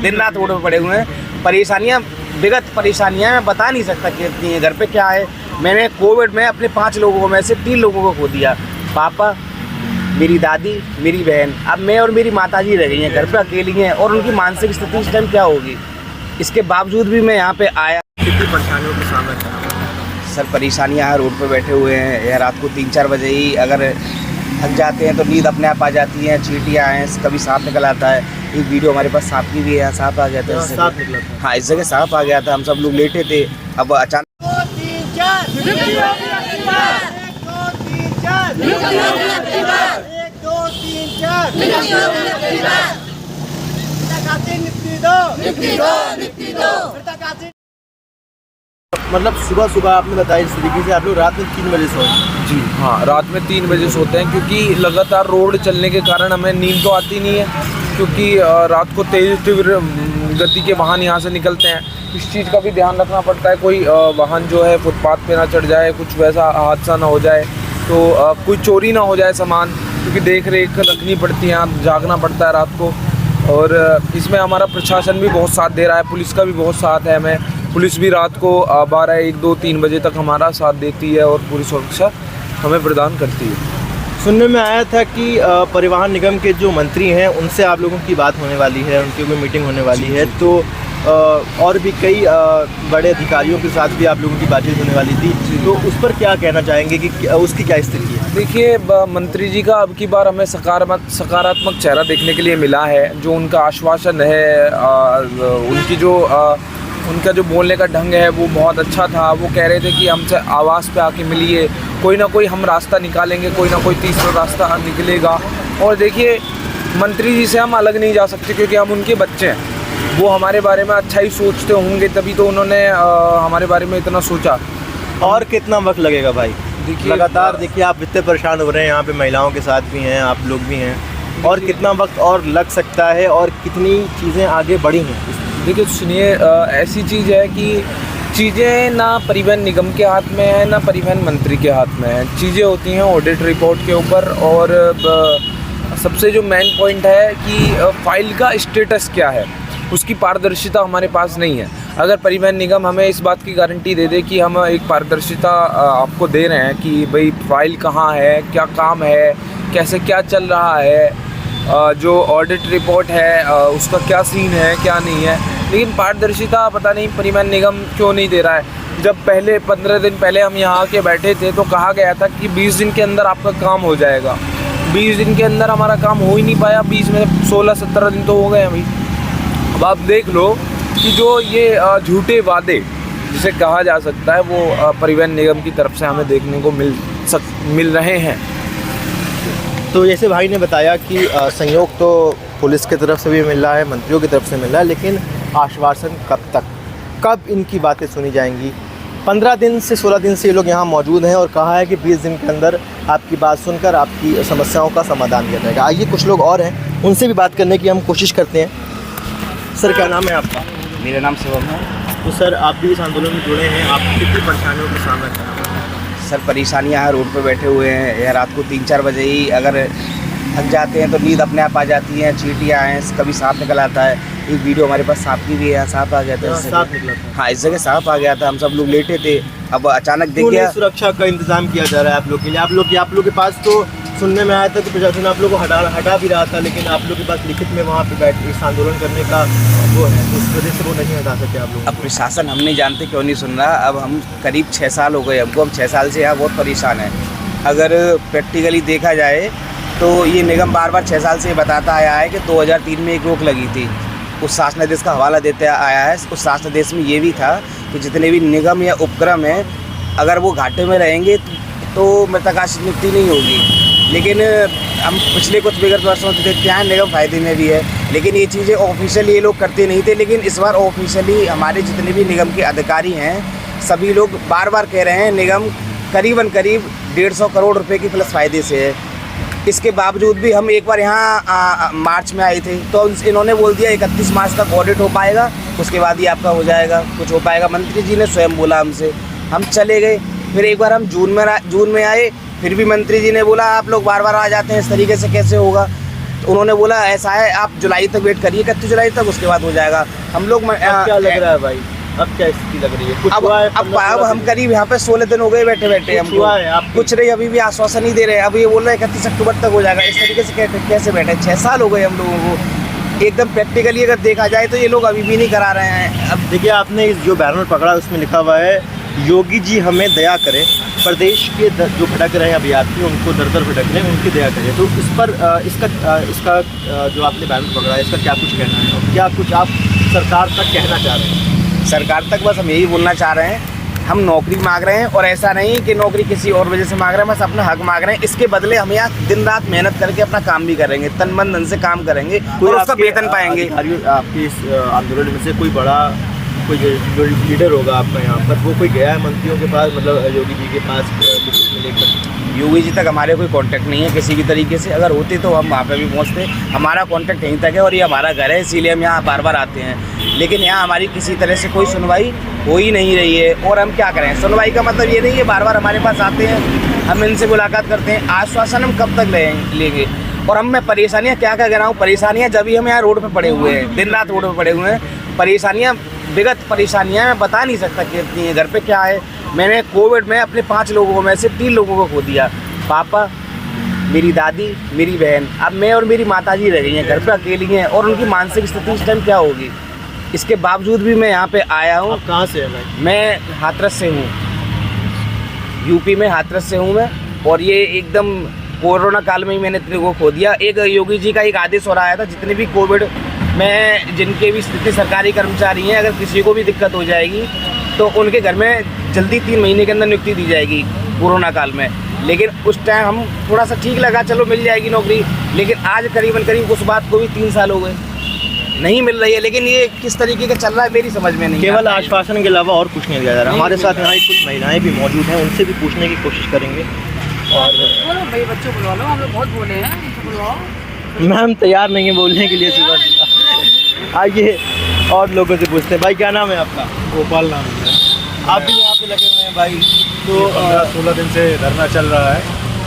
दिन रात रोड पे पड़े हुए हैं। परेशानियाँ, विगत परेशानियाँ मैं बता नहीं सकता कितनी है। घर पे क्या है, मैंने कोविड में अपने 5 लोगों में से 3 लोगों को खो दिया, पापा, मेरी दादी, मेरी बहन। अब मैं और मेरी माताजी रह गई हैं, घर पे अकेली हैं, और उनकी मानसिक स्थिति इस टाइम क्या होगी। इसके बावजूद भी मैं यहाँ पे आया। कितनी परेशानियों का सामना करना? सर परेशानियाँ हैं, रोड पे बैठे हुए हैं, या रात को 3-4 बजे ही अगर थक जाते हैं तो नींद अपने आप आ जाती है, चींटियाँ हैं, कभी सांप निकल आता है। एक वीडियो हमारे पास सांप की भी है, सांप आ गया था, सांप निकला था। हाँ, इस जगह सांप आ गया था, हम सब लोग लेटे थे, अब अचानक मतलब सुबह सुबह आपने बताया इस तरीके से आप लोग रात में 3 बजे सोए? जी हाँ, रात में 3 बजे सोते हैं, क्योंकि लगातार रोड चलने के कारण हमें नींद तो आती नहीं है, क्योंकि रात को तेज़ तीव्र गति के वाहन यहाँ से निकलते हैं। इस चीज़ का भी ध्यान रखना पड़ता है, कोई वाहन जो है फुटपाथ पे ना चढ़ जाए, कुछ वैसा हादसा ना हो जाए, तो कोई चोरी ना हो जाए सामान, क्योंकि देख रेख रखनी पड़ती है, जागना पड़ता है रात को। और इसमें हमारा प्रशासन भी बहुत साथ दे रहा है, पुलिस का भी बहुत साथ है हमें। पुलिस भी रात को 12, 1, 2, 3 बजे तक हमारा साथ देती है और पूरी सुरक्षा हमें प्रदान करती है। सुनने में आया था कि परिवहन निगम के जो मंत्री हैं उनसे आप लोगों की बात होने वाली है, उनकी कोई मीटिंग होने वाली है, तो और भी कई बड़े अधिकारियों के साथ भी आप लोगों की बातचीत होने वाली थी, तो उस पर क्या कहना चाहेंगे कि उसकी क्या स्थिति है? देखिए, मंत्री जी का अब की बार हमें सकारात्मक चेहरा देखने के लिए मिला है। जो उनका आश्वासन है, उनका जो बोलने का ढंग है वो बहुत अच्छा था। वो कह रहे थे कि हमसे आवास पे आके मिलिए, कोई ना कोई हम रास्ता निकालेंगे, कोई ना कोई तीसरा रास्ता निकलेगा। और देखिए, मंत्री जी से हम अलग नहीं जा सकते, क्योंकि हम उनके बच्चे हैं। वो हमारे बारे में अच्छा ही सोचते होंगे, तभी तो उन्होंने हमारे बारे में इतना सोचा। और कितना वक्त लगेगा भाई? देखिए, लगातार देखिए आप इतने परेशान हो रहे हैं, यहाँ पे महिलाओं के साथ भी हैं, आप लोग भी हैं, और कितना वक्त और लग सकता है और कितनी चीज़ें आगे बढ़ी हैं? देखिए सुनिए, ऐसी चीज़ है कि चीज़ें ना परिवहन निगम के हाथ में है, ना परिवहन मंत्री के हाथ में है। चीज़ें होती हैं ऑडिट रिपोर्ट के ऊपर, और सबसे जो मेन पॉइंट है कि फाइल का स्टेटस क्या है, उसकी पारदर्शिता हमारे पास नहीं है। अगर परिवहन निगम हमें इस बात की गारंटी दे दे कि हम एक पारदर्शिता आपको दे रहे हैं कि भाई फाइल कहाँ है, क्या काम है, कैसे क्या चल रहा है, जो ऑडिट रिपोर्ट है उसका क्या सीन है, क्या नहीं है, लेकिन पारदर्शिता पता नहीं परिवहन निगम क्यों नहीं दे रहा है। जब पहले 15 दिन पहले हम यहाँ आके बैठे थे तो कहा गया था कि 20 दिन के अंदर आपका काम हो जाएगा। 20 दिन के अंदर हमारा काम हो ही नहीं पाया, 20 में 16-17 दिन तो हो गए अभी। अब आप देख लो कि जो ये झूठे वादे जिसे कहा जा सकता है वो परिवहन निगम की तरफ से हमें देखने को मिल रहे हैं। तो जैसे भाई ने बताया कि सहयोग तो पुलिस की तरफ से भी मिल रहा है, मंत्रियों की तरफ से मिल रहा है, लेकिन आश्वासन कब तक, कब इनकी बातें सुनी जाएंगी? 15 दिन से 16 दिन से ये लोग यहाँ मौजूद हैं और कहा है कि 20 दिन के अंदर आपकी बात सुनकर आपकी समस्याओं का समाधान किया जाएगा। आइए कुछ लोग और हैं, उनसे भी बात करने की हम कोशिश करते हैं। सर क्या नाम है आपका? मेरा नाम शिवम है। तो सर आप भी इस आंदोलन में जुड़े हैं, आप कितनी परेशानियों का सामना कर रहे हैं? सर परेशानियाँ हैं, रोड पे बैठे हुए हैं, या रात को 3-4 बजे ही अगर थक जाते हैं तो नींद अपने आप आ जाती है, चींटियाँ हैं, कभी सांप निकल आता है। एक वीडियो हमारे पास सांप की भी है, सांप आ गया था, सांप निकला था। हाँ, इस जगह सांप आ गया था, हम सब लोग लेटे थे, अब अचानक देख गया। सुरक्षा का इंतजाम किया जा रहा है आप लोग के लिए? आप लोग के पास तो सुनने में आया था कि प्रशासन आप लोग को हटा भी रहा था, लेकिन आप लोग के पास लिखित में वहाँ पे बैठ इस आंदोलन करने का वो है, तो उस वजह से वो नहीं हटा सके आप लोग। अब प्रशासन हम नहीं जानते क्यों नहीं सुन रहा। अब हम करीब 6 साल हो गए हमको, हम 6 साल से यहाँ बहुत परेशान हैं। अगर प्रैक्टिकली देखा जाए तो ये निगम बार 6 साल से बताता आया है कि 2003 में एक रोक लगी थी, उस शासनादेश का हवाला देते आया है। उस शासनादेश में ये भी था कि जितने भी निगम या उपक्रम हैं, अगर वो घाटे में रहेंगे तो मृतकाशी नियुक्ति नहीं होगी। लेकिन हम पिछले कुछ विगत वर्षों से देखते हैं निगम फायदे में भी है, लेकिन ये चीज़ें ऑफिशियली ये लोग करते नहीं थे। लेकिन इस बार ऑफिशियली हमारे जितने भी निगम के अधिकारी हैं सभी लोग बार कह रहे हैं निगम करीब 150 करोड़ रुपए की प्लस फ़ायदे से है। इसके बावजूद भी हम एक बार यहाँ मार्च में आए थे तो इन्होंने बोल दिया 31 मार्च तक ऑडिट हो पाएगा, उसके बाद ही आपका हो जाएगा, कुछ हो पाएगा। मंत्री जी ने स्वयं बोला हमसे, हम चले गए। फिर एक बार हम जून में आए, फिर भी मंत्री जी ने बोला आप लोग बार आ जाते हैं, इस तरीके से कैसे होगा। तो उन्होंने बोला ऐसा है आप जुलाई तक वेट करिए, 31 जुलाई तक, उसके बाद हो जाएगा। हम लोग अब क्या लग रहा है भाई, अब क्या स्थिति लग रही है? कुछ अब हुआ है? अब हम करीब यहाँ पे 16 दिन हो गए बैठे बैठे, कुछ हुआ है आपको? कुछ नहीं, अभी भी आश्वासन नहीं दे रहे। अब ये बोल रहे हैं 31 अक्टूबर तक हो जाएगा। इस तरीके से कैसे बैठे? 6 साल हो गए हम लोगों को। एकदम प्रैक्टिकली अगर देखा जाए तो ये लोग अभी भी नहीं करा रहे हैं। अब देखिए, आपने इस जो बैनर पकड़ा उसमें लिखा हुआ है योगी जी हमें दया करें, प्रदेश के जो भटक रहे हैं अभ्यर्थी उनको दर दर भटक रहे हैं, उनकी दया करें। तो इस पर इसका जो आपने बैनर पकड़ा है, इसका क्या कुछ कहना है और क्या कुछ आप सरकार तक कहना चाह रहे हैं? सरकार तक बस हम यही बोलना चाह रहे हैं, हम नौकरी मांग रहे हैं और ऐसा नहीं कि नौकरी किसी और वजह से मांग रहे हैं, बस अपना हक मांग रहे हैं। इसके बदले हम यहाँ दिन रात मेहनत करके अपना काम भी करेंगे, तन मन धन से काम करेंगे और उसका वेतन पाएंगे। आपके इस आंदोलन में से कोई बड़ा कोई जो लीडर होगा आपका यहाँ पर, वो कोई गया है मंत्रियों के पास, मतलब योगी जी के पास कुछ लेकर? योगी जी तक हमारे कोई कांटेक्ट नहीं है किसी भी तरीके से। अगर होते तो हम वहाँ पे भी पहुँचते। हमारा कांटेक्ट यहीं तक है और ये हमारा घर है, इसीलिए हम यहाँ बार बार आते हैं। लेकिन यहाँ हमारी किसी तरह से कोई सुनवाई हो ही नहीं रही है। और हम क्या करें? सुनवाई का मतलब ये नहीं है बार बार हमारे पास आते हैं, हम इनसे मुलाकात करते हैं, आश्वासन हम कब तक लेंगे? और हम मैं परेशानियाँ क्या क्या गिनाऊँ? परेशानियाँ जब भी हम यहाँ रोड पर पड़े हुए हैं, दिन रात रोड पर पड़े हुए हैं। परेशानियाँ विगत परेशानियाँ मैं बता नहीं सकता कितनी है। घर पे क्या है, मैंने कोविड में अपने 5 लोगों में से 3 लोगों को खो दिया, पापा, मेरी दादी, मेरी बहन। अब मैं और मेरी माताजी रह गई हैं, घर पे अकेली हैं और उनकी मानसिक स्थिति इस टाइम क्या होगी? इसके बावजूद भी मैं यहाँ पे आया हूँ। आप कहाँ से हैं भाई? मैं हाथरस से हूँ, यूपी में हाथरस से हूँ मैं। और ये एकदम कोरोना काल में ही मैंने तेरे को खो दिया। एक योगी जी का एक आदेश हो रहा था, जितने भी कोविड में जिनके भी स्थिति सरकारी कर्मचारी हैं, अगर किसी को भी दिक्कत हो जाएगी तो उनके घर में जल्दी 3 महीने के अंदर नियुक्ति दी जाएगी कोरोना काल में। लेकिन उस टाइम हम थोड़ा सा ठीक लगा, चलो मिल जाएगी नौकरी। लेकिन आज करीब उस बात को भी 3 साल हो गए, नहीं मिल रही है। लेकिन ये किस तरीके का चल रहा है मेरी समझ में नहीं। केवल आश्वासन के अलावा और कुछ नहीं दिया जा रहा। हमारे साथ यहाँ कुछ महिलाएं भी मौजूद हैं, उनसे भी पूछने की कोशिश करेंगे। और बोलो भाई, बच्चों बुलवा लो, हम लोग बहुत बोले हैं, बुलवाओ। मैम तैयार नहीं है बोलने के लिए सुबह। आइए और लोगों से पूछते हैं। भाई क्या नाम है आपका? गोपाल नाम है। आप भी यहाँ पे लगे हुए हैं भाई? तो 15-16 दिन से धरना चल रहा है,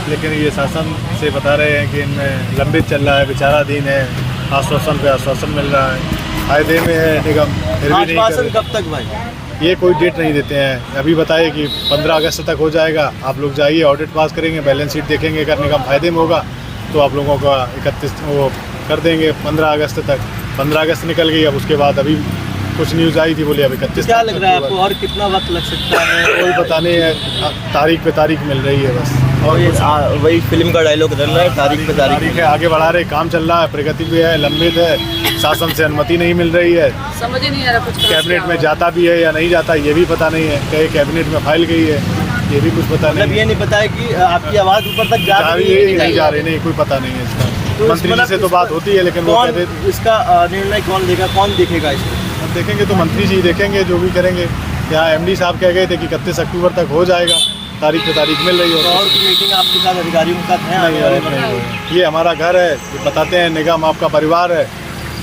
लेकिन ये शासन से बता रहे हैं कि इनमें लंबित चल रहा है, विचाराधीन है, आश्वासन पे आश्वासन मिल रहा है, फायदे में है निगम, फिर भी नहीं आश्वासन कर कब तक भाई? रहे। ये कोई डेट नहीं देते हैं। अभी बताइए कि 15 अगस्त तक हो जाएगा, आप लोग जाइए, ऑडिट पास करेंगे, बैलेंस शीट देखेंगे, अगर निगम फायदे में होगा तो आप लोगों का 31 वो कर देंगे 15 अगस्त तक। 15 अगस्त निकल गई, अब उसके बाद अभी कुछ न्यूज़ आई थी, बोले अब 31। क्या लग रहा है आपको और कितना वक्त लग सकता है? कोई पता नहीं है, तारीख पे तारीख मिल रही है बस। और ये वही फिल्म का डायलॉग चल रहा है, तारीख पे तारीख है, आगे बढ़ा रहे, काम चल रहा है, प्रगति भी है, लंबित है, शासन से अनुमति नहीं मिल रही है, समझ ही नहीं आ रहा कुछ। कैबिनेट में जाता भी है या नहीं जाता ये भी पता नहीं है, कहीं कैबिनेट में फाइल गई है ये भी कुछ पता मतलब नहीं ये है। नहीं पता है कि आपकी आवाज़ ऊपर तक जा रही है नहीं जा रही, नहीं कोई पता नहीं है इसका। तो मंत्री जी से तो बात होती है, लेकिन वो कौन कहते इसका निर्णय कौन लेगा, कौन देखेगा इसको? अब देखेंगे तो मंत्री जी देखेंगे, जो भी करेंगे। यहाँ MD साहब कह गए थे कि 31 अक्टूबर तक हो जाएगा, तारीख पे तारीख मिल रही है। और की मीटिंग आपके साथ अधिकारियों के साथ है आगे वाले में? ये हमारा घर है, ये बताते हैं निगम आपका परिवार है,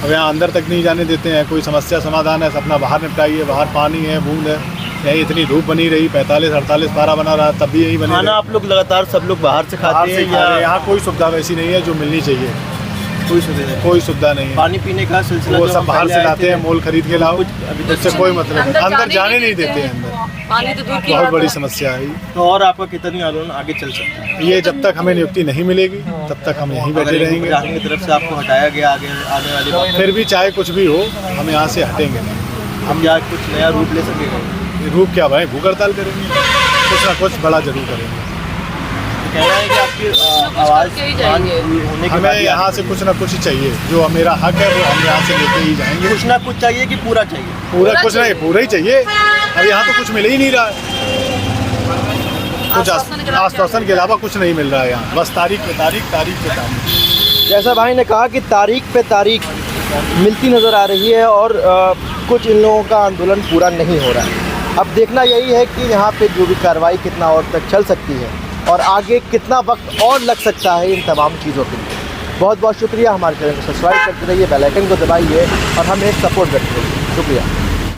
अब यहाँ अंदर तक नहीं जाने देते हैं। कोई समस्या समाधान है अपना बाहर निपटाइए, बाहर पानी है, बूंद है, यहीं इतनी धूप बनी रही, 45-48 पारा बना रहा, तब भी यही बनी खाना आप लोग लगातार सब लोग बाहर से खाते हैं या यहाँ कोई सुविधा वैसी नहीं है जो मिलनी चाहिए, कोई सुविधा नहीं? कोई सुविधा नहीं है। पानी पीने का सिलसिला वो जो सब हम बाहर पहले से आए लाते थे, हैं, मोल खरीद के लाओ, कुछ अभी तक उससे कोई मतलब नहीं, अंदर जाने नहीं देते हैं अंदर। पानी तो दूर की बहुत बात बड़ी है। समस्या है तो और आपका कितनी आंदोलन आगे चल सकता है? ये। जब तक हमें नियुक्ति नहीं मिलेगी तब तक हम यहीं बैठे अगर रहेंगे। प्रशासन की तरफ से आपको हटाया गया आगे आने वाली बात, फिर भी चाहे कुछ भी हो, हम यहाँ से हटेंगे नहीं। हम क्या कुछ नया रूप ले सकेंगे? रूप क्या भाई, भूख हड़ताल करेंगे, कुछ ना कुछ बड़ा जरूर करेंगे। कहना है कि आपकी आवाज़ करके ही जाएंगे। होने के बाद हमें ही यहाँ आगे- से कुछ ना कुछ चाहिए, जो मेरा हक है वो हम यहाँ से लेके ही जाएंगे। कुछ ना कुछ चाहिए कि पूरा चाहिए? पूरा कुछ नहीं, पूरा ही चाहिए। अब यहाँ तो कुछ मिल ही नहीं रहा है, कुछ आश्वासन के अलावा कुछ नहीं मिल रहा है यहाँ, बस तारीख पे तारीख, तारीख पे तारीख। जैसा भाई ने कहा कि तारीख पे तारीख मिलती नज़र आ रही है और कुछ इन लोगों का आंदोलन पूरा नहीं हो रहा है। अब देखना यही है कि यहाँ पे जो भी कार्रवाई कितना और तक चल सकती है और आगे कितना वक्त और लग सकता है इन तमाम चीज़ों के लिए। बहुत बहुत शुक्रिया। हमारे चैनल को सब्सक्राइब करते रहिए, बेल आइकन को दबाइए और हमें सपोर्ट करते रहिए। शुक्रिया।